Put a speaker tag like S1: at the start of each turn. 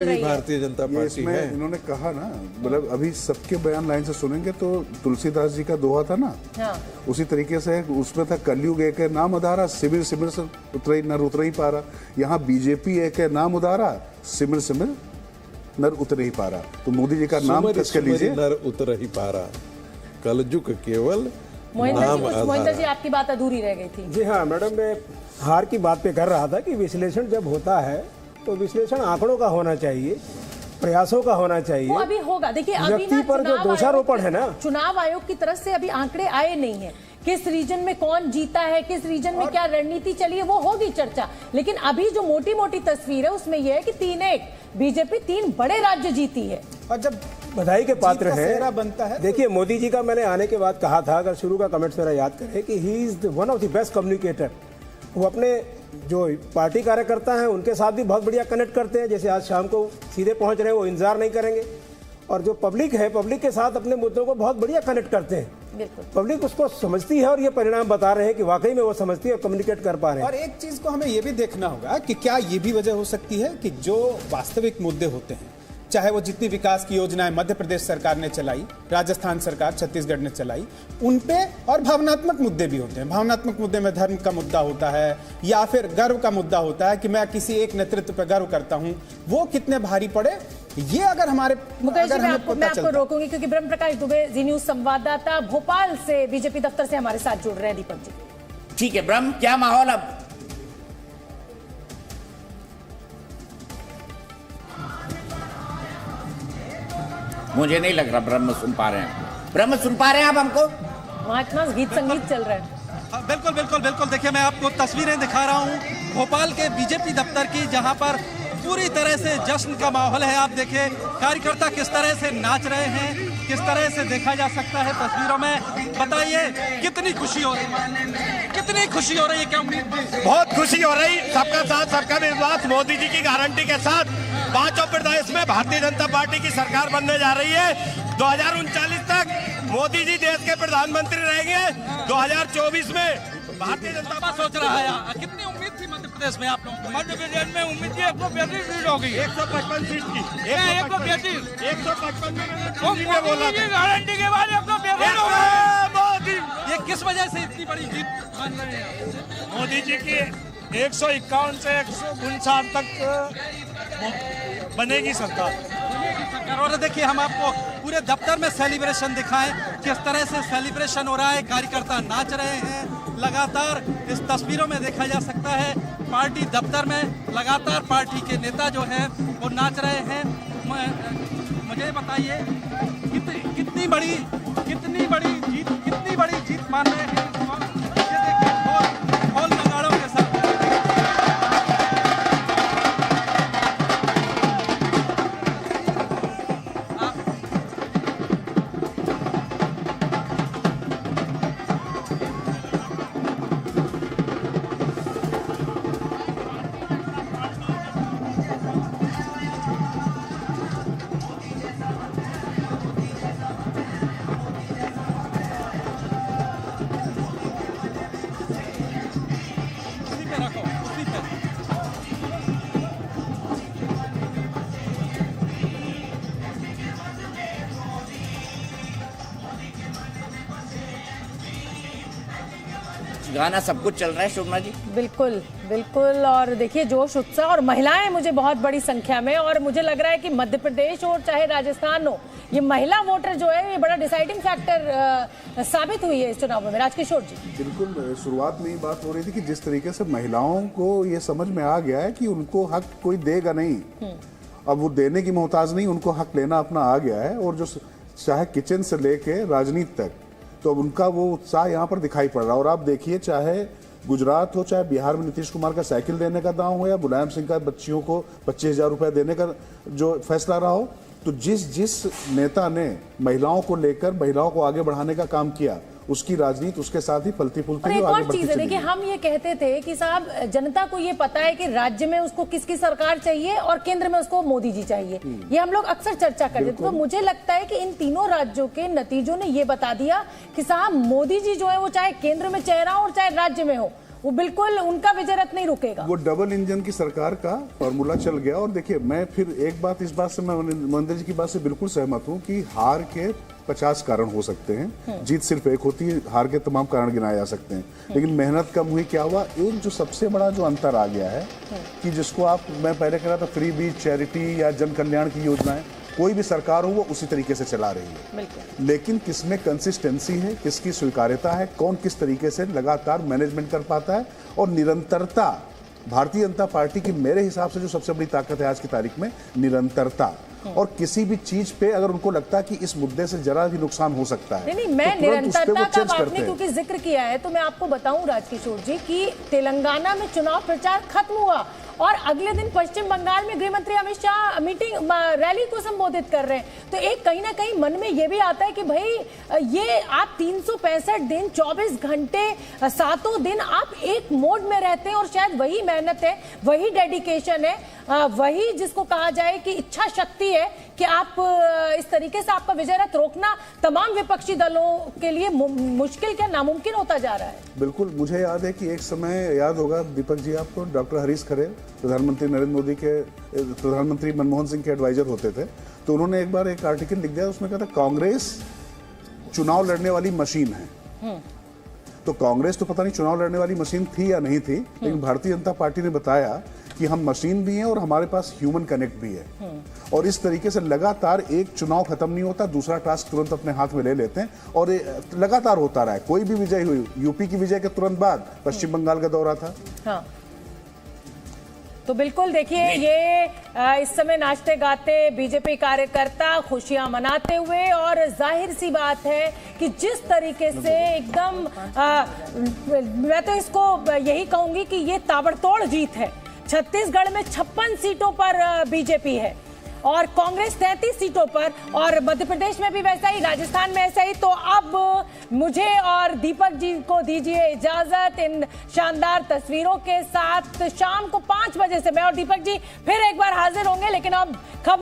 S1: Bharatiya Janata party है।
S2: इन्होंने कहा ना, मतलब अभी सबके बयान लाइन से सुनेंगे तो तुलसीदास जी का दोहा था ना, हाँ। उसी तरीके से उसमें था कलयुग एक है नाम उधारा, सिमिर सिमिर से उतर ही पा रहा। यहाँ बीजेपी एक है नाम उधारा, सिमिर सिमिर नर उतर ही पा रहा। तो मोदी जी का नाम कस के लीजिए,
S1: नर उतर ही पा रहा, कलयुग केवल
S3: मोहिंदर जी आपकी बात अधूरी रह गई थी।
S4: जी हाँ मैडम, मैं हार की बात पे कर रहा था कि विश्लेषण जब होता है तो विश्लेषण आंकड़ों का होना चाहिए, प्रयासों का होना चाहिए।
S3: वो अभी होगा। देखिए अभी
S4: व्यक्ति पर जो दोषारोपण है ना,
S3: चुनाव आयोग की तरफ से अभी आंकड़े आए नहीं है, किस रीजन में कौन जीता है, किस रीजन में क्या रणनीति चली है, वो होगी चर्चा। लेकिन अभी जो मोटी मोटी तस्वीर है उसमें यह है कि 3-1 बीजेपी 3 बड़े राज्य जीती है।
S4: और जब बधाई के पात्र है बनता है। देखिए मोदी जी का मैंने आने के बाद कहा था, अगर शुरू का कमेंट्स मेरा याद करें, कि he is one of the best communicator. वो अपने जो पार्टी कार्यकर्ता हैं उनके साथ भी बहुत बढ़िया कनेक्ट करते हैं। जैसे आज शाम को सीधे पहुंच रहे हैं, वो इंतजार नहीं करेंगे। और जो पब्लिक है, पब्लिक के साथ अपने मुद्दों को बहुत बढ़िया कनेक्ट करते हैं। पब्लिक उसको समझती है और ये परिणाम बता रहे हैं कि वाकई में वो समझती है और कम्युनिकेट कर पा रहे हैं।
S5: और एक चीज को हमें ये भी देखना होगा कि क्या ये भी वजह हो सकती है कि जो वास्तविक मुद्दे होते हैं, चाहे वो जितनी विकास की योजनाएं मध्य प्रदेश सरकार ने चलाई, राजस्थान सरकार, छत्तीसगढ़ ने चलाई, उन पे और भावनात्मक मुद्दे भी होते हैं। भावनात्मक मुद्दे में धर्म का मुद्दा होता है या फिर गर्व का मुद्दा होता है कि मैं किसी एक नेतृत्व पर गर्व करता हूं, वो कितने भारी पड़े, ये अगर हमारे
S3: मुकेश जी, मैं आपको रोकूंगी क्योंकि ब्रह्म प्रकाश दुबे जी न्यूज संवाददाता भोपाल से बीजेपी दफ्तर से हमारे साथ जुड़ रहे हैं। दीपक जी
S6: ठीक है ब्रह्म, क्या माहौल अब? मुझे नहीं लग रहा ब्रह्म सुन पा रहे हैं। ब्रह्म सुन पा रहे हैं आप हमको?
S3: वहाँ इतना गीत संगीत चल रहा है।
S7: बिल्कुल बिल्कुल बिल्कुल। देखिए मैं आपको तस्वीरें दिखा रहा हूँ भोपाल के बीजेपी दफ्तर की, जहाँ पर पूरी तरह से जश्न का माहौल है। आप देखिए कार्यकर्ता किस तरह से नाच रहे हैं, किस तरह से देखा जा सकता है तस्वीरों में। बताइए कितनी खुशी हो रही है, कितनी खुशी हो रही है? क्या उम्मीद थी?
S8: बहुत खुशी हो रही। सबका साथ सबका विश्वास, मोदी जी की गारंटी के साथ 5 प्रदेश में भारतीय जनता पार्टी की सरकार बनने जा रही है। 2039 तक मोदी जी देश के प्रधानमंत्री रहेंगे। 2024 में भारतीय जनता पार्टी
S7: सोच रहा है। कितनी उम्मीद थी मध्य प्रदेश में आप लोगों को?
S8: मध्य प्रदेश में उम्मीद थी 132 सीट होगी, 155 सीट की, 155 में बोला गारंटी के बाद 152 होगी।
S7: ये किस वजह से इतनी बड़ी जीत मान रहे हैं?
S8: मोदी जी की 151 से 159 तक बनेगी सरकार।
S7: और देखिए हम आपको पूरे दफ्तर में सेलिब्रेशन दिखाएं, किस तरह से सेलिब्रेशन हो रहा है। कार्यकर्ता नाच रहे हैं लगातार, इस तस्वीरों में देखा जा सकता है। पार्टी दफ्तर में लगातार पार्टी के नेता जो हैं वो नाच रहे हैं। मुझे बताइए कितनी बड़ी जीत मान रहे हैं? ये देखिए ढोल नगाड़ों के साथ।
S6: गाना सब कुछ चल रहा है शोभना जी।
S3: बिल्कुल बिल्कुल। और देखिए जोश उत्साह और महिलाएं मुझे बहुत बड़ी संख्या में, और मुझे लग रहा है कि मध्य प्रदेश और चाहे राजस्थान हो, ये महिला वोटर जो है ये बड़ा डिसाइडिंग फैक्टर साबित हुई है इस चुनाव में। राजकिशोर जी
S2: बिल्कुल, शुरुआत में ही बात हो रही थी कि जिस तरीके से महिलाओं को ये समझ में आ गया है कि उनको हक कोई देगा नहीं, अब वो देने की मोहताज नहीं, उनको हक लेना अपना आ गया है। और जो चाहे किचन से लेके राजनीति तक, तो अब उनका वो उत्साह यहाँ पर दिखाई पड़ रहा है। और आप देखिए, चाहे गुजरात हो, चाहे बिहार में नीतीश कुमार का साइकिल देने का दांव हो, या मुलायम सिंह का बच्चियों को 25,000 रुपए देने का जो फैसला रहा हो, तो जिस नेता ने महिलाओं को लेकर महिलाओं को आगे बढ़ाने का काम किया, उसकी राजनीति उसके साथ ही फलती फूलती।
S3: और एक और चीज है, देखिए हम ये कहते थे कि साहब जनता को ये पता है कि राज्य में उसको किसकी सरकार चाहिए और केंद्र में उसको मोदी जी चाहिए, ये हम लोग अक्सर चर्चा करते थे। तो मुझे लगता है कि इन तीनों राज्यों के नतीजों ने ये बता दिया कि साहब मोदी जी जो है वो चाहे केंद्र में चेहरा हो और चाहे राज्य में हो, वो बिल्कुल उनका विजय रथ नहीं रुकेगा।
S2: वो डबल इंजन की सरकार का फॉर्मूला चल गया। और देखिए, मैं फिर एक बात, इस बात से मैं महेंद्र जी की बात से बिल्कुल सहमत हूं कि हार के 50 कारण हो सकते हैं, जीत सिर्फ एक होती है, हार के तमाम कारण गिनाए जा सकते हैं। लेकिन मेहनत कम हुई, क्या हुआ, एक जो सबसे बड़ा जो अंतर आ गया है कि जिसको मैं पहले कह रहा था फ्री बीज, चैरिटी या जन कल्याण की योजनाएं, कोई भी सरकार हो वो उसी तरीके से चला रही है। लेकिन किसमें कंसिस्टेंसी है, किसकी स्वीकार्यता है, कौन किस तरीके से लगातार मैनेजमेंट कर पाता है, और निरंतरता। भारतीय जनता पार्टी की मेरे हिसाब से जो सबसे बड़ी ताकत है आज की तारीख में, निरंतरता। और किसी भी चीज पे अगर उनको लगता है कि इस मुद्दे से जरा भी नुकसान हो सकता है,
S3: नहीं, मैं
S2: तो
S3: निरंतरता का आपने क्योंकि जिक्र किया है तो मैं आपको बताऊं राजकिशोर जी कि तेलंगाना में चुनाव प्रचार खत्म हुआ और अगले दिन पश्चिम बंगाल में गृह मंत्री अमित शाह रैली को संबोधित कर रहे हैं। तो एक कहीं ना कहीं मन में ये भी आता है कि भाई ये आप 365 दिन 24 घंटे 7 दिन आप एक मोड में रहते हैं, और शायद वही मेहनत है, वही डेडिकेशन है, वही जिसको कहा जाए कि इच्छा शक्ति है कि आप इस तरीके से आपका विजय रथ रोकना तमाम विपक्षी दलों के लिए मुश्किल क्या नामुमकिन होता जा रहा है।
S2: बिल्कुल, मुझे याद है कि एक समय, याद होगा दीपक जी आपको, डॉक्टर हरीश खरे प्रधानमंत्री नरेंद्र मोदी के, प्रधानमंत्री मनमोहन सिंह के एडवाइजर होते थे, तो उन्होंने एक बार एक आर्टिकल लिख दिया, उसमें कहा था कांग्रेस चुनाव लड़ने वाली मशीन है। तो कांग्रेस तो पता नहीं चुनाव लड़ने वाली मशीन थी या नहीं थी, लेकिन भारतीय जनता पार्टी ने बताया कि हम मशीन भी हैं और हमारे पास ह्यूमन कनेक्ट भी है। और इस तरीके से लगातार एक चुनाव खत्म नहीं होता, दूसरा टास्क तुरंत अपने हाथ में ले लेते हैं और लगातार होता रहा है। कोई भी विजय हुई, यूपी की विजय के तुरंत बाद पश्चिम बंगाल का दौरा था।
S3: हाँ। तो बिल्कुल देखिए, ये इस समय नाचते गाते बीजेपी कार्यकर्ता खुशियां मनाते हुए, और जाहिर सी बात है कि जिस तरीके से एकदम मैं तो इसको यही कहूंगी कि ये ताबड़तोड़ जीत है। छत्तीसगढ़ में 56 सीटों पर बीजेपी है और कांग्रेस 33 सीटों पर, और मध्य प्रदेश में भी वैसा ही, राजस्थान में ऐसा ही। तो अब मुझे और दीपक जी को दीजिए इजाजत इन शानदार तस्वीरों के साथ। शाम को 5 बजे से मैं और दीपक जी फिर एक बार हाजिर होंगे, लेकिन अब खबर